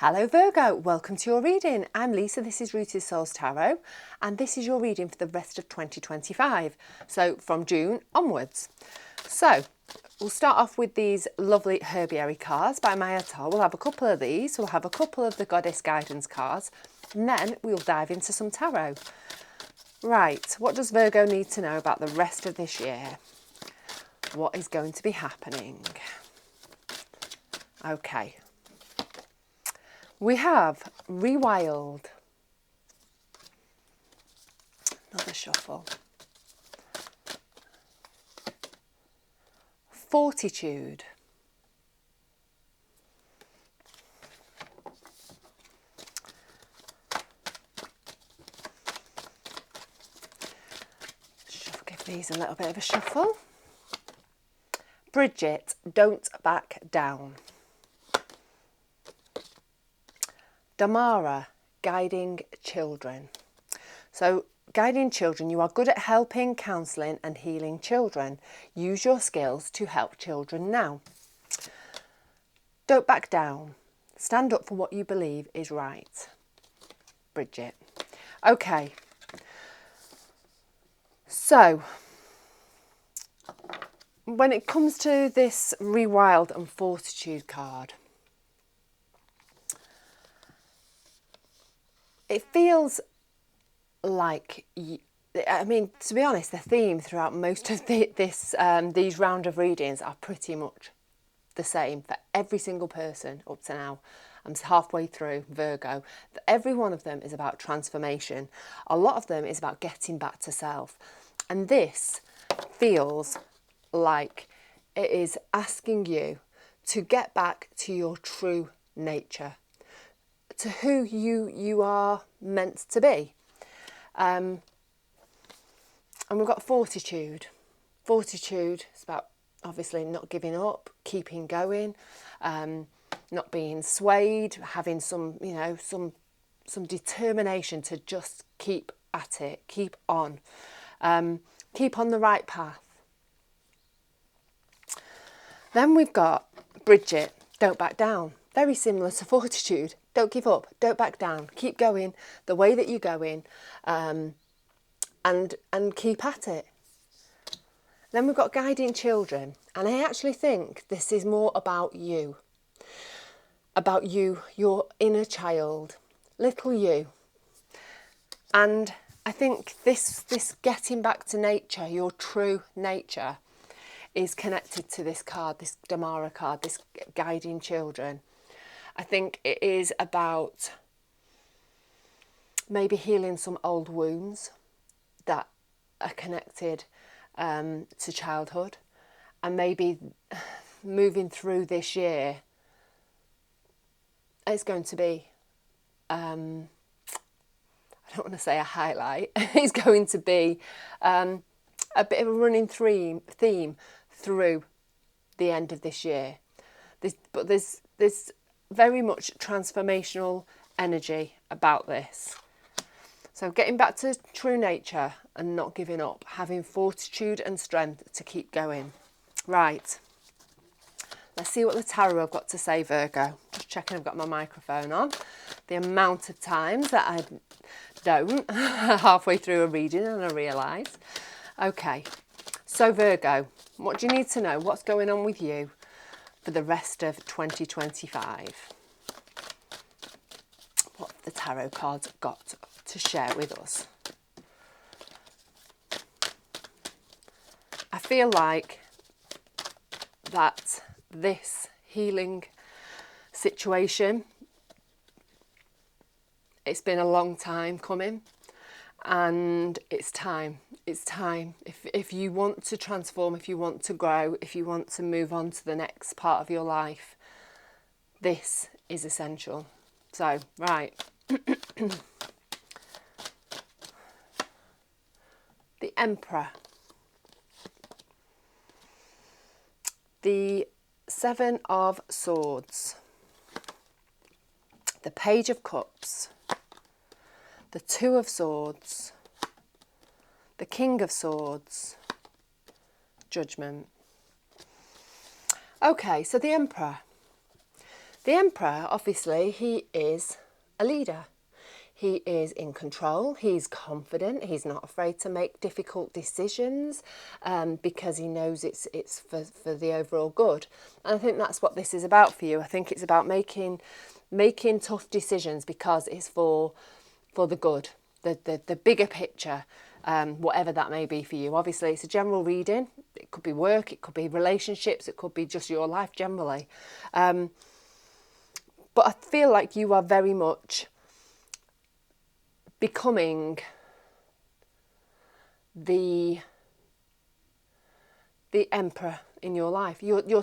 Hello Virgo, welcome to your reading. I'm Lisa, this is Rooted Souls Tarot, and this is your reading for the rest of 2025, so from June onwards. So, we'll start off with these lovely herbiary cards by Maya Tar. We'll have a couple of these, we'll have a couple of the Goddess Guidance cards, and then we'll dive into some tarot. Right, what does Virgo need to know about the rest of this year? What is going to be happening? Okay. We have Rewild, another shuffle, Fortitude, give these a little bit of a shuffle, Bridget, Don't Back Down, Damara, Guiding Children. So, guiding children, you are good at helping, counselling and healing children. Use your skills to help children now. Don't back down. Stand up for what you believe is right. Bridget. Okay. So, when it comes to this Rewild and Fortitude card, it feels like, I mean, to be honest, the theme throughout most of these round of readings are pretty much the same for every single person up to now. I'm halfway through Virgo. Every one of them is about transformation. A lot of them is about getting back to self. And this feels like it is asking you to get back to your true nature, to who you are meant to be. And we've got Fortitude. Fortitude is about obviously not giving up, keeping going, not being swayed, having some determination to just keep at it, keep on the right path. Then we've got Bridget, Don't Back Down. Very similar to Fortitude. Don't give up, don't back down, keep going the way that you're going, and keep at it. Then we've got Guiding Children, and I actually think this is more about you, your inner child, little you. And I think this getting back to nature, your true nature, is connected to this card, this Damara card, this Guiding Children. I think it is about maybe healing some old wounds that are connected to childhood, and maybe moving through this year, it's going to be, I don't want to say a highlight, it's going to be a bit of a running theme through the end of this year. There's very much transformational energy about this. So getting back to true nature and not giving up, having fortitude and strength to keep going. Right, let's see what the tarot have got to say, Virgo. Just checking I've got my microphone on. The amount of times that I don't halfway through a reading and I realise. Okay, so Virgo, what do you need to know? What's going on with you for the rest of 2025? What have the tarot cards got to share with us? I feel like that this healing situation, it's been a long time coming, and it's time. It's time. If you want to transform, if you want to grow, if you want to move on to the next part of your life, this is essential. So, right. The Emperor. The Seven of Swords. The Page of Cups. The Two of Swords. The King of Swords. Judgment. Okay, so the Emperor. The Emperor, obviously, he is a leader. He is in control, he's confident, he's not afraid to make difficult decisions because he knows it's for the overall good. And I think that's what this is about for you. I think it's about making tough decisions because it's for the good, the bigger picture, whatever that may be for you. Obviously, it's a general reading. It could be work, it could be relationships, it could be just your life generally. But I feel like you are very much becoming the emperor in your life. You're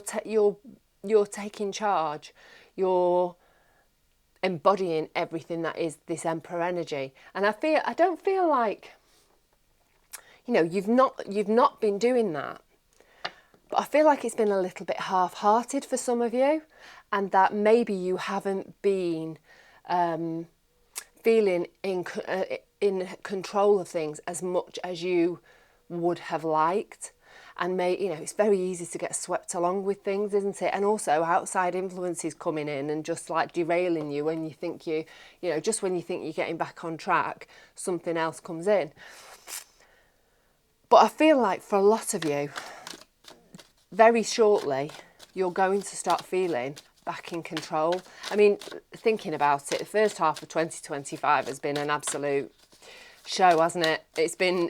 taking charge. You're embodying everything that is this emperor energy. And I don't feel like, you've not been doing that. But I feel like it's been a little bit half-hearted for some of you, and that maybe you haven't been feeling in control of things as much as you would have liked. And it's very easy to get swept along with things, isn't it? And also outside influences coming in and just like derailing you when you think just when you think you're getting back on track, something else comes in. But I feel like for a lot of you, very shortly, you're going to start feeling back in control. I mean, thinking about it, the first half of 2025 has been an absolute show, hasn't it? It's been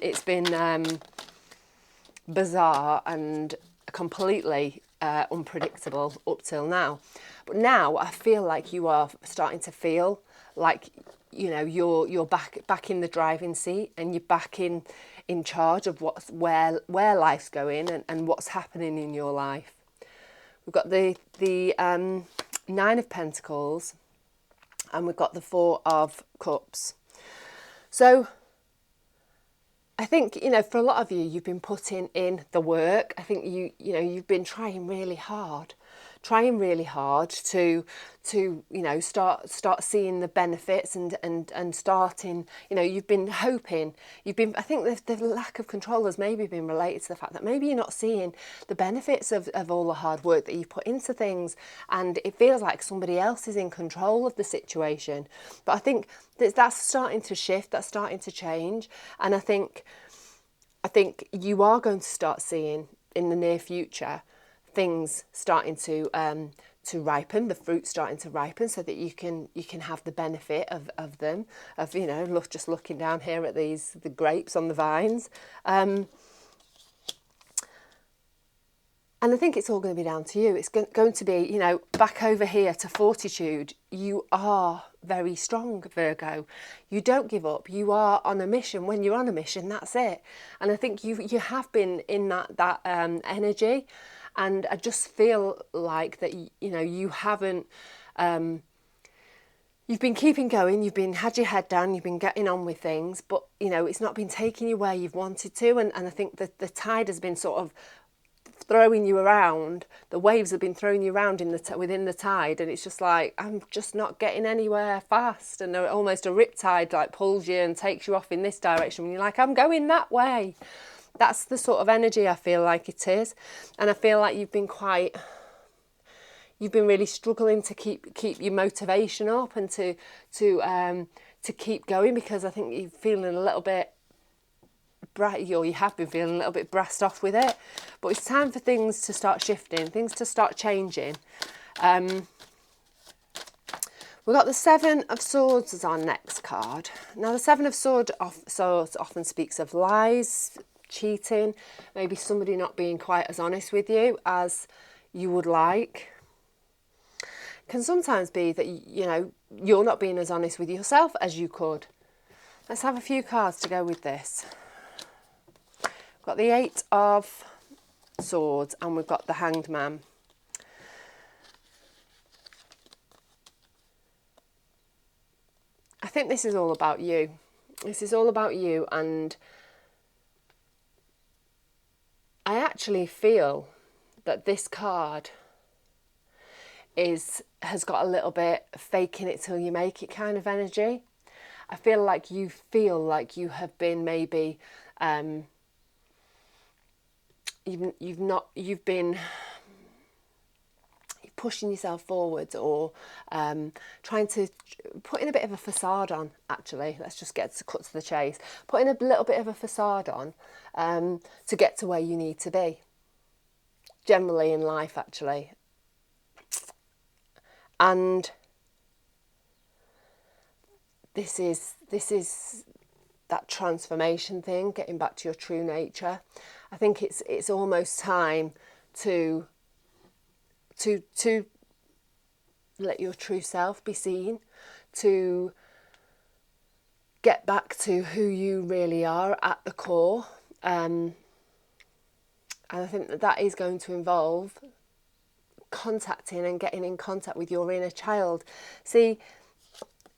bizarre and completely unpredictable up till now. But now I feel like you are starting to feel like you're back in the driving seat, and you're back in charge of where life's going and what's happening in your life. We've got the Nine of Pentacles, and we've got the Four of Cups. So I think, for a lot of you, you've been putting in the work. I think you've been trying really hard to start seeing the benefits and starting, you've been hoping, I think the lack of control has maybe been related to the fact that maybe you're not seeing the benefits of all the hard work that you put into things, and it feels like somebody else is in control of the situation. But I think that's starting to shift, that's starting to change, and I think you are going to start seeing in the near future things starting to ripen, the fruit starting to ripen, so that you can have the benefit of them, just looking down here at the grapes on the vines. And I think it's all going to be down to you. It's going to be, back over here to fortitude. You are very strong, Virgo. You don't give up. You are on a mission. When you're on a mission, that's it. And I think you have been in that energy. And I just feel like that, you haven't, you've been keeping going, had your head down, you've been getting on with things, but, it's not been taking you where you've wanted to. And I think that the tide has been sort of throwing you around, the waves have been throwing you around within the tide, and it's just like, I'm just not getting anywhere fast, and almost a riptide like pulls you and takes you off in this direction when you're like, I'm going that way. That's the sort of energy I feel like it is. And I feel like you've been really struggling to keep your motivation up and to keep going, because I think you're feeling a little bit you have been feeling a little bit brassed off with it. But it's time for things to start shifting, things to start changing. We've got the Seven of Swords as our next card. Now, the Seven of Swords often speaks of lies, cheating, maybe somebody not being quite as honest with you as you would like. Can sometimes be that, you're not being as honest with yourself as you could. Let's have a few cards to go with this. We've got the Eight of Swords, and we've got the Hanged Man. I think this is all about you. This is all about you, and I actually feel that this card has got a little bit faking it till you make it kind of energy. I feel like you have been maybe you've pushing yourself forwards, or trying to put in a bit of a facade on, actually. Let's just get to cut to the chase. Putting a little bit of a facade on to get to where you need to be. Generally in life, actually. And this is that transformation thing, getting back to your true nature. I think it's almost time to let your true self be seen, to get back to who you really are at the core. And I think that is going to involve contacting and getting in contact with your inner child. See,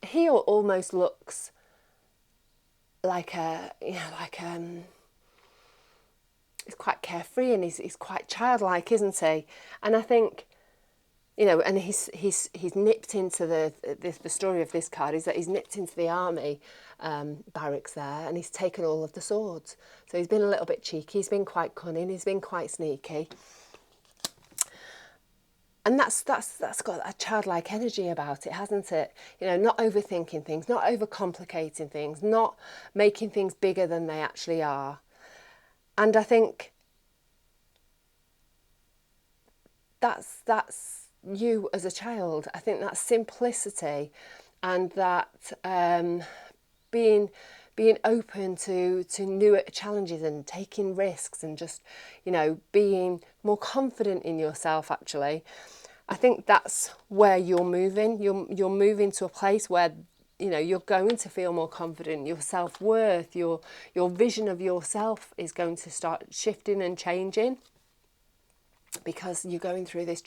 he almost looks like he's quite carefree, and he's quite childlike, isn't he? And I think, and he's nipped into the story of this card is that he's nipped into the army barracks there, and he's taken all of the swords. So he's been a little bit cheeky, he's been quite cunning, he's been quite sneaky. And that's got a childlike energy about it, hasn't it? Not overthinking things, not overcomplicating things, not making things bigger than they actually are. And I think that's you as a child. I think that simplicity and that being open to new challenges and taking risks and just, being more confident in yourself, actually. I think that's where you're moving. You're moving to a place where, you're going to feel more confident. Your self-worth, your vision of yourself is going to start shifting and changing, because you're going through this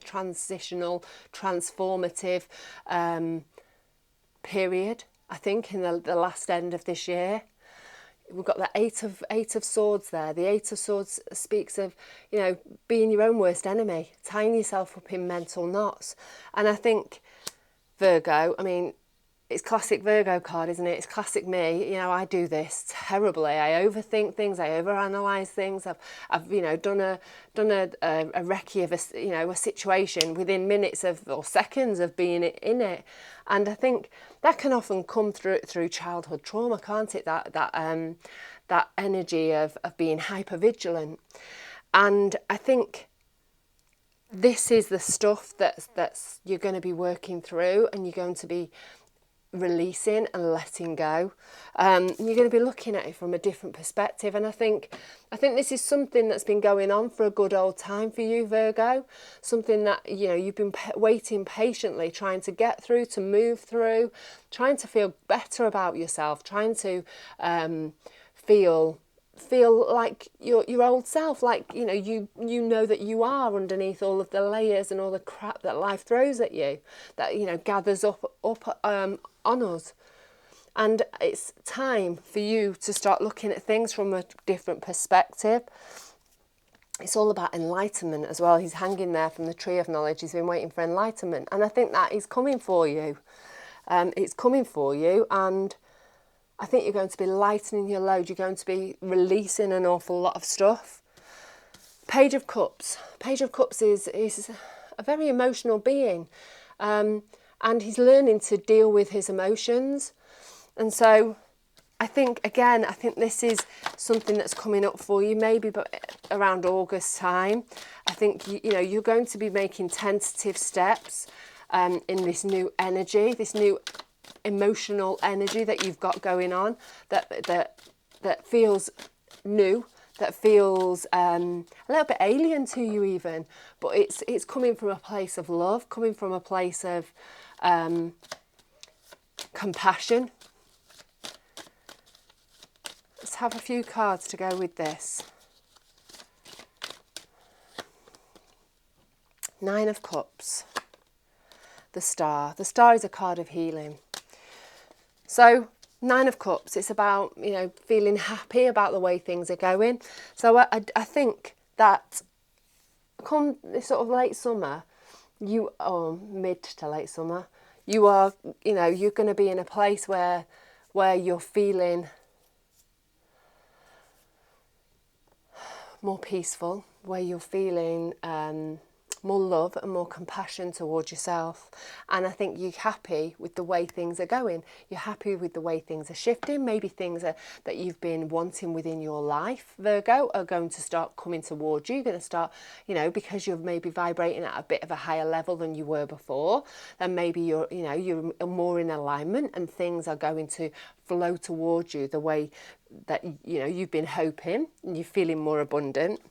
transitional, transformative period, I think, in the last end of this year. We've got the eight of swords there. The Eight of Swords speaks of, being your own worst enemy, tying yourself up in mental knots. And I think Virgo, it's classic Virgo card, isn't it? It's classic me. I do this terribly. I overthink things. I overanalyze things. I've done a recce of a situation within minutes or seconds of being in it. And I think that can often come through childhood trauma, can't it? That energy of being hypervigilant. And I think this is the stuff that's you're going to be working through, and you're going to be releasing and letting go. You're going to be looking at it from a different perspective, and I think this is something that's been going on for a good old time for you, Virgo. Something that you've been waiting patiently, trying to get through, to move through, trying to feel better about yourself, trying to feel like your old self, like you know that you are underneath all of the layers and all the crap that life throws at you, that gathers up on us. And it's time for you to start looking at things from a different perspective. It's all about enlightenment as well. He's hanging there from the tree of knowledge. He's been waiting for enlightenment, and I think that is coming for you. It's coming for you, and I think you're going to be lightening your load. You're going to be releasing an awful lot of stuff. Page of Cups. Page of Cups is a very emotional being, and he's learning to deal with his emotions. And so I think this is something that's coming up for you, maybe but around August time. I think you're going to be making tentative steps in this new energy, this new emotional energy that you've got going on, that feels new, that feels a little bit alien to you even, but it's coming from a place of love, coming from a place of compassion. Let's have a few cards to go with this. Nine of Cups. The Star. The Star is a card of healing. So, Nine of Cups, it's about, feeling happy about the way things are going. So I think that come this sort of late summer, mid to late summer, you are, you're going to be in a place where you're feeling more peaceful, where you're feeling more love and more compassion towards yourself. And I think you're happy with the way things are going. You're happy with the way things are shifting. Maybe things that you've been wanting within your life, Virgo, are going to start coming towards you. You're going to start, because you're maybe vibrating at a bit of a higher level than you were before, then maybe you're more in alignment, and things are going to flow towards you the way that you've been hoping, and you're feeling more abundant.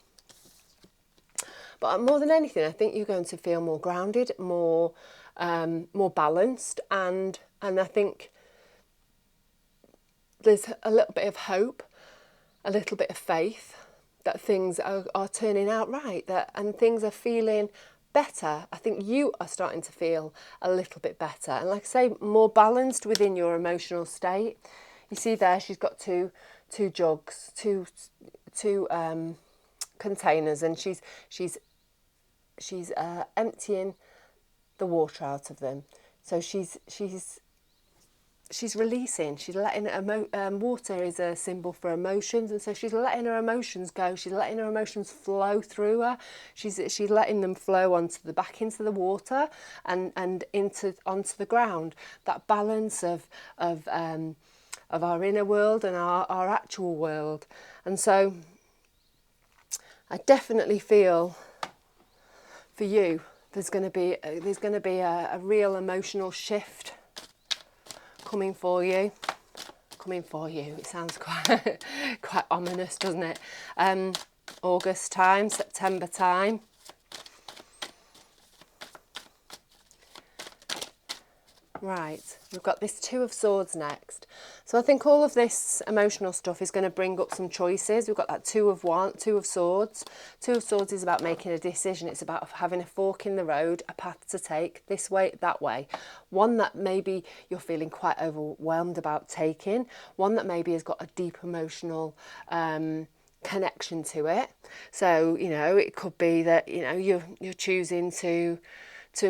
But more than anything, I think you're going to feel more grounded, more balanced, and I think there's a little bit of hope, a little bit of faith that things are turning out right, and things are feeling better. I think you are starting to feel a little bit better, and like I say, more balanced within your emotional state. You see there, she's got two jugs, two containers, and she's emptying the water out of them. So she's releasing. She's letting water is a symbol for emotions, and so she's letting her emotions go. She's letting her emotions flow through her. She's letting them flow back into the water and onto the ground. That balance of our inner world and our actual world. And so I definitely feel for you there's going to be a real emotional shift coming for you. It sounds quite ominous, doesn't it? August time, September time. Right, we've got this Two of Swords next. So I think all of this emotional stuff is going to bring up some choices. We've got that Two of Swords. Two of Swords is about making a decision. It's about having a fork in the road, a path to take, this way, that way. One that maybe you're feeling quite overwhelmed about taking. One that maybe has got a deep emotional connection to it. So, it could be that, you're choosing to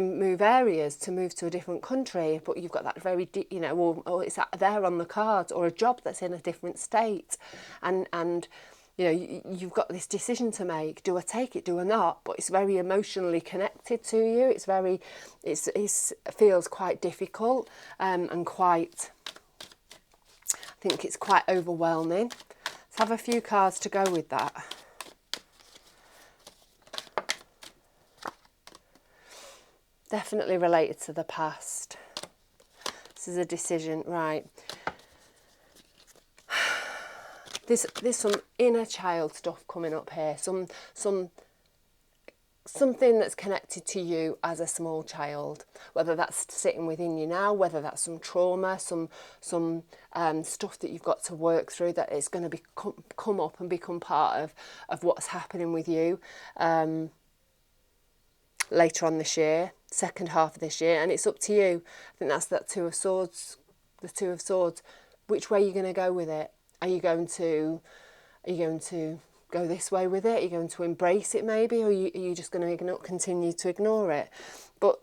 move areas, to move to a different country, but you've got that very, or it's there on the cards, or a job that's in a different state, and you've got this decision to make. Do I take it? Do I not? But it's very emotionally connected to you. It feels quite difficult, and quite, I think it's quite overwhelming. Let's have a few cards to go with that. Definitely related to the past. This is a decision, right? There's some inner child stuff coming up here. Something that's connected to you as a small child. Whether that's sitting within you now, whether that's some trauma, some stuff that you've got to work through, that is going to come up and become part of what's happening with you. Later on this year, second half of this year, and it's up to you. I think that's that Two of Swords, the Two of Swords. Which way are you going to go with it? Are you going to go this way with it? Are you going to embrace it maybe, or are you just going to continue to ignore it? But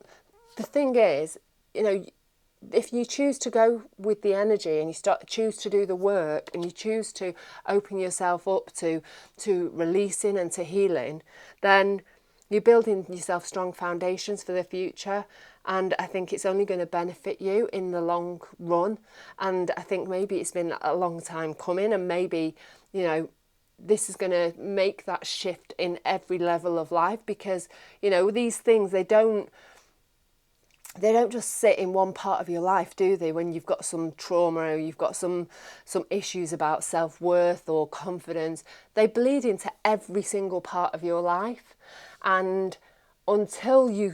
the thing is, if you choose to go with the energy, and you choose to do the work, and you choose to open yourself up to releasing and to healing, then you're building yourself strong foundations for the future, and I think it's only going to benefit you in the long run. And I think maybe it's been a long time coming, and maybe, this is going to make that shift in every level of life, because, these things, they don't just sit in one part of your life, do they? When you've got some trauma, or you've got some issues about self-worth or confidence, they bleed into every single part of your life. And until you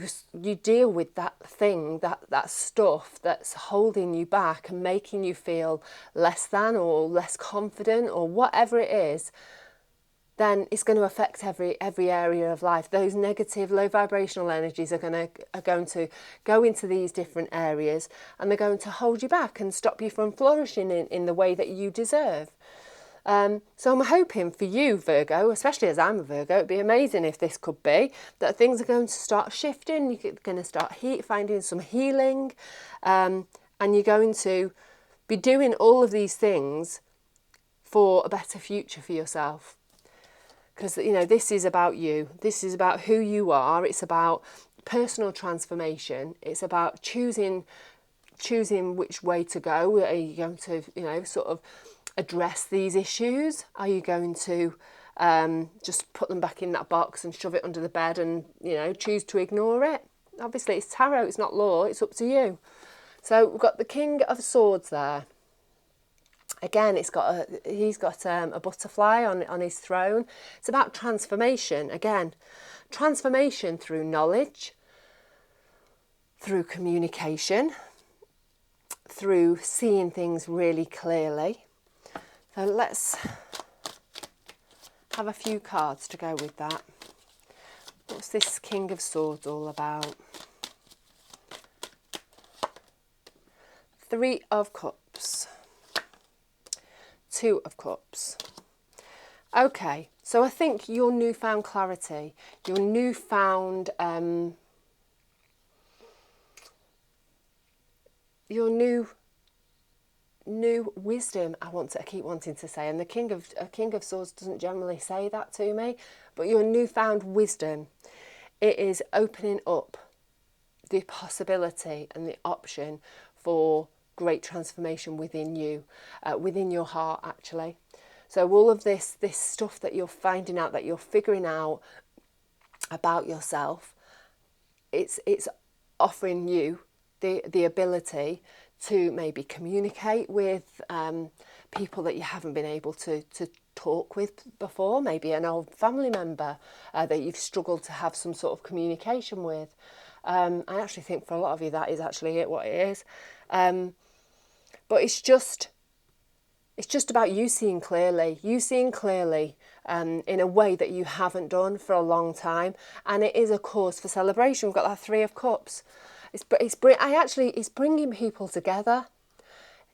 deal with that thing, that stuff that's holding you back and making you feel less than or less confident or whatever it is, then it's going to affect every area of life. Those negative, low vibrational energies are going to go into these different areas, and they're going to hold you back and stop you from flourishing in the way that you deserve. So I'm hoping for you, Virgo, especially as I'm a Virgo, it'd be amazing if this could be, that things are going to start shifting, you're going to start finding some healing, and you're going to be doing all of these things for a better future for yourself. because, you know, this is about you. This is about who you are. It's about personal transformation. It's about choosing which way to go. Are you going to, you know, sort of address these issues? Are you going to just put them back in that box and shove it under the bed and, you know, choose to ignore it? Obviously, it's tarot, it's not law, it's up to you. So we've got the King of Swords there. Again, he's got a butterfly on his throne. It's about transformation. Again, transformation through knowledge, through communication, through seeing things really clearly. So let's have a few cards to go with that. What's this King of Swords all about? Three of Cups. Two of Cups. Okay, so I think your newfound clarity, your newfound, your new wisdom, I keep wanting to say, and the King of Swords doesn't generally say that to me, but your newfound wisdom, it is opening up the possibility and the option for great transformation within you, within your heart, actually. So all of this stuff that you're finding out, that you're figuring out about yourself, it's offering you the ability to maybe communicate with people that you haven't been able to talk with before, maybe an old family member that you've struggled to have some sort of communication with. I actually think for a lot of you that is actually what it is. But it's just about you seeing clearly in a way that you haven't done for a long time, and it is a cause for celebration. We've got that Three of Cups. It's bringing people together.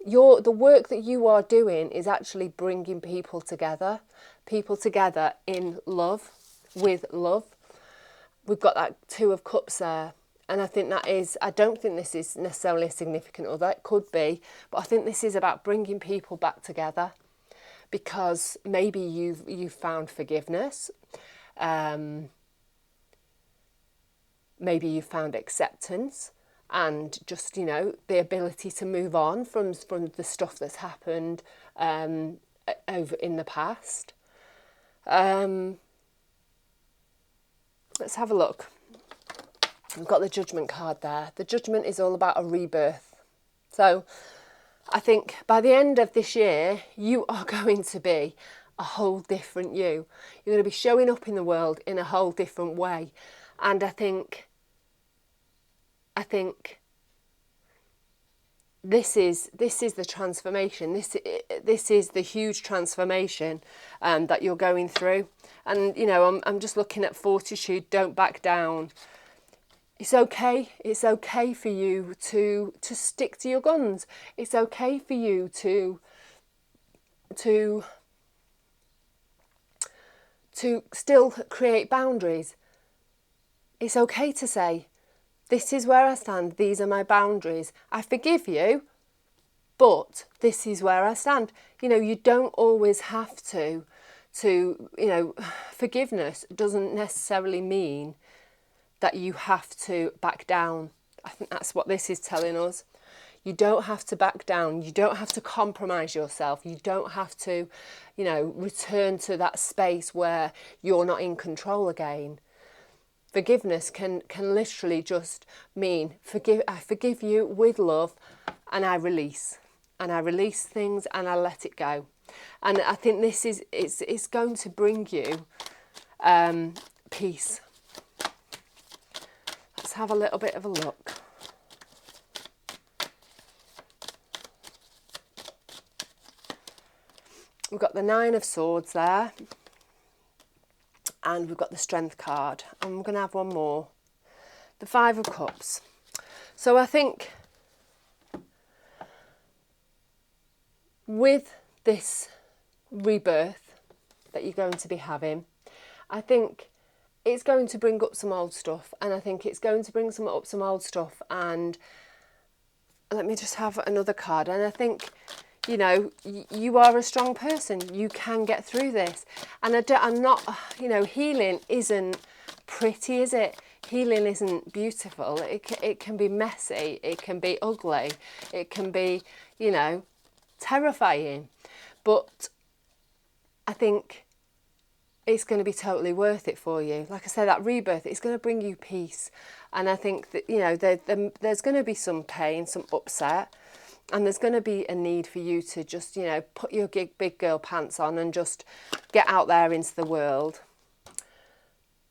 The work that you are doing is actually bringing people together in love, with love. We've got that Two of Cups there. And I think I don't think this is necessarily significant, although it could be, but I think this is about bringing people back together, because maybe you've found forgiveness, maybe you've found acceptance, and just, you know, the ability to move on from the stuff that's happened over in the past. Let's have a look. We've got the Judgment card there. The Judgment is all about a rebirth. So I think by the end of this year, you are going to be a whole different you. You're going to be showing up in the world in a whole different way. And I think this is the transformation. This is the huge transformation that you're going through. And, you know, I'm just looking at fortitude. Don't back down. It's okay. It's okay for you to stick to your guns. It's okay for you to still create boundaries. It's okay to say, this is where I stand. These are my boundaries. I forgive you, but this is where I stand. You know, you don't always have to, you know, forgiveness doesn't necessarily mean that you have to back down. I think that's what this is telling us. You don't have to back down. You don't have to compromise yourself. You don't have to, you know, return to that space where you're not in control again. Forgiveness can literally just mean I forgive you with love, and I release. And I release things and I let it go. And I think this is it's going to bring you peace. Let's have a little bit of a look. We've got the Nine of Swords there. And we've got the Strength card. And we're going to have one more. The Five of Cups. So I think with this rebirth that you're going to be having, I think it's going to bring up some old stuff. And I think it's going to bring up some old stuff. And let me just have another card. And I think you know, you are a strong person. You can get through this. And I'm not, you know, healing isn't pretty, is it? Healing isn't beautiful. It can be messy. It can be ugly. It can be, you know, terrifying. But I think it's going to be totally worth it for you. Like I said, that rebirth, it's going to bring you peace. And I think that, you know, there's going to be some pain, some upset. And there's going to be a need for you to just, you know, put your big girl pants on and just get out there into the world.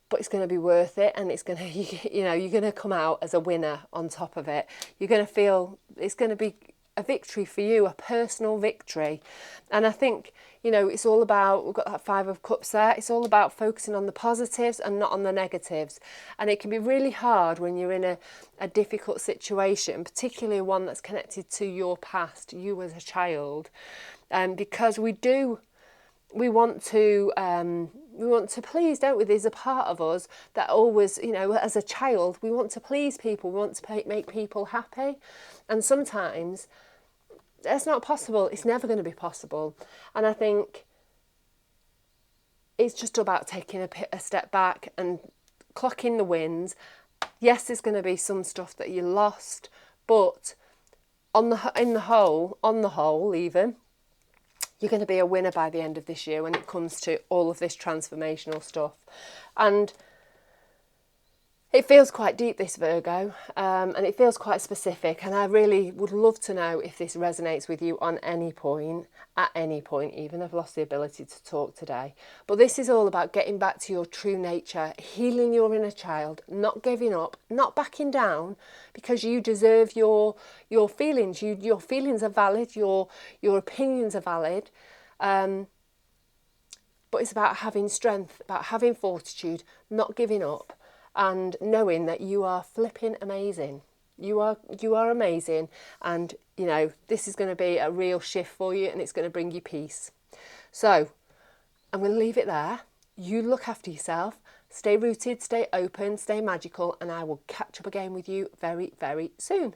But it's going to be worth it, and it's going to, you know, you're going to come out as a winner on top of it. You're going to feel it's going to be a victory for you, a personal victory. And I think, you know, it's all about, we've got that 5 of Cups there, it's all about focusing on the positives and not on the negatives. And it can be really hard when you're in a difficult situation, particularly one that's connected to your past, you as a child, because we want to please, don't we? There's a part of us that always, you know, as a child, we want to please people, we want to make people happy. And sometimes that's not possible. It's never going to be possible. And I think it's just about taking a step back and clocking the wins. Yes, there's going to be some stuff that you lost, but on the whole, even, you're going to be a winner by the end of this year when it comes to all of this transformational stuff. And it feels quite deep, this Virgo, and it feels quite specific. And I really would love to know if this resonates with you on any point, at any point even. I've lost the ability to talk today. But this is all about getting back to your true nature, healing your inner child, not giving up, not backing down, because you deserve your feelings. Your feelings are valid, your opinions are valid. But it's about having strength, about having fortitude, not giving up, and knowing that you are flipping amazing. You are amazing, and you know this is going to be a real shift for you, and it's going to bring you peace. So I'm going to leave it there. You look after yourself, stay rooted, stay open, stay magical, and I will catch up again with you very, very soon.